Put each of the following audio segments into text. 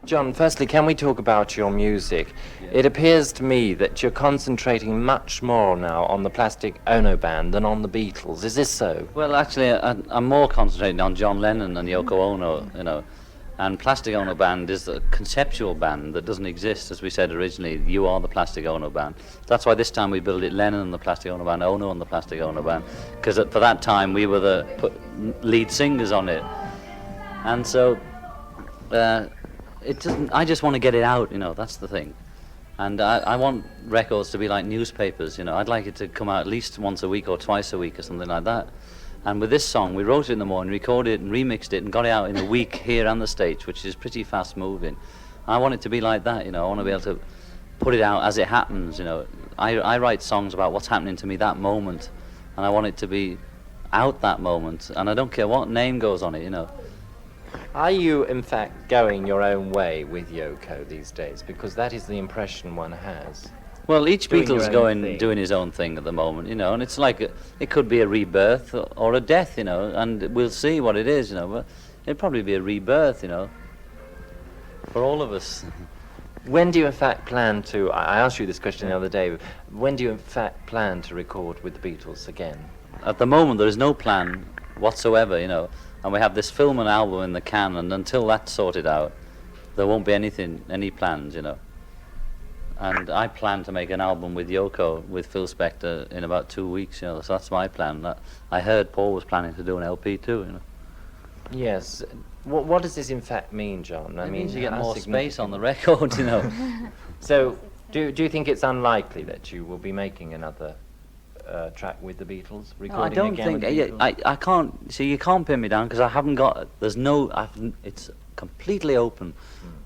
John, firstly, can we talk about your music? Yeah. It appears to me that you're concentrating much more now on the Plastic Ono Band than on the Beatles. Is this so? Well, actually, I'm more concentrating on John Lennon and Yoko Ono, And Plastic Ono Band is a conceptual band that doesn't exist, as we said originally. You are the Plastic Ono Band. That's why this time we built it Lennon and the Plastic Ono Band, Ono and the Plastic Ono Band, because for that time we were the lead singers on it. And so I just want to get it out, that's the thing. And I want records to be like newspapers, I'd like it to come out at least once a week or twice a week or something like that. And with this song, we wrote it in the morning, recorded it and remixed it and got it out in a week here on the States, which is pretty fast moving. I want it to be like that, I want to be able to put it out as it happens, I write songs about what's happening to me that moment, and I want it to be out that moment, and I don't care what name goes on it, Are you, in fact, going your own way with Yoko these days? Because that is the impression one has. Well, each Doing your Beatle's own doing his own thing at the moment, and it's like it could be a rebirth or a death, and we'll see what it is, but it'd probably be a rebirth, for all of us. When do you, in fact, plan to... I asked you this question the other day. When do you, in fact, plan to record with the Beatles again? At the moment, there is no plan whatsoever, and we have this film and album in the can, and until that's sorted out, there won't be any plans, And I plan to make an album with Yoko, with Phil Spector, in about 2 weeks, so that's my plan. I heard Paul was planning to do an LP too, Yes. What does this in fact mean, John? It means you get more space on the record, So, do you think it's unlikely that you will be making another track with the Beatles? No, I don't think. I can't. See, you can't pin me down because I haven't got. There's no. It's completely open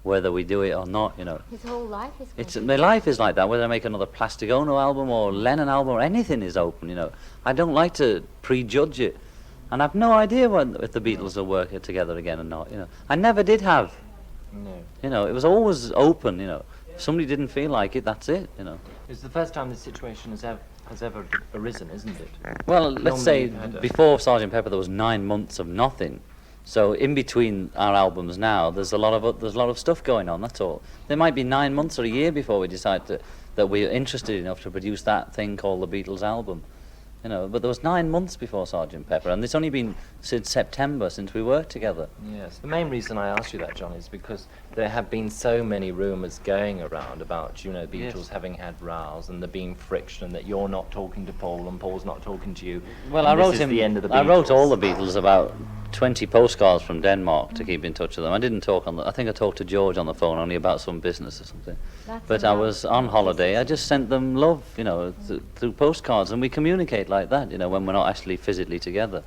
whether we do it or not. His whole life is. My life is like that. Whether I make another Plastic Ono album or Lennon album or anything is open. I don't like to prejudge it, and I've no idea if the Beatles will work it together again or not. I never did have. No. It was always open. If somebody didn't feel like it, that's it. It's the first time this situation has ever arisen, isn't it? Well, let's say before Sgt. Pepper there was 9 months of nothing. So in between our albums now, there's a lot of stuff going on. That's all. There might be 9 months or a year before we decide that we're interested enough to produce that thing called the Beatles album. But there was 9 months before Sgt. Pepper, and it's only been since September since we worked together. Yes. The main reason I asked you that, John, is because there have been so many rumours going around about, Beatles Yes. having had rows and there being friction, and that you're not talking to Paul and Paul's not talking to you. Well, I wrote all the Beatles about 20 postcards from Denmark to keep in touch with them. I didn't talk I think I talked to George on the phone only about some business or something. But I was on holiday. I just sent them love, through postcards, and we communicate like that, when we're not actually physically together.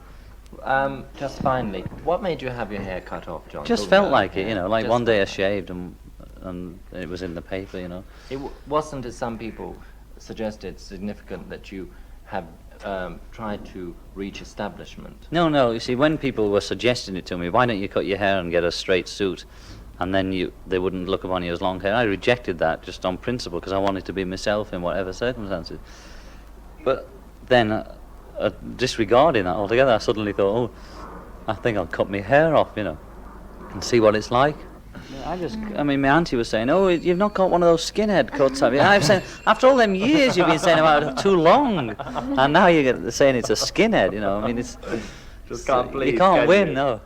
Just finally, what made you have your hair cut off, John? Just felt like it, like one day I shaved and it was in the paper, It wasn't, as some people suggested, significant that you have tried to reach establishment. No, you see, when people were suggesting it to me, why don't you cut your hair and get a straight suit, and then they wouldn't look upon you as long hair, I rejected that just on principle, because I wanted to be myself in whatever circumstances. But then, disregarding that altogether, I suddenly thought, I think I'll cut my hair off, and see what it's like. My auntie was saying, you've not got one of those skinhead cuts, have you? I've said, after all them years you've been saying about it too long, and now you're saying it's a skinhead, it's... Just can't believe, you can't win, no.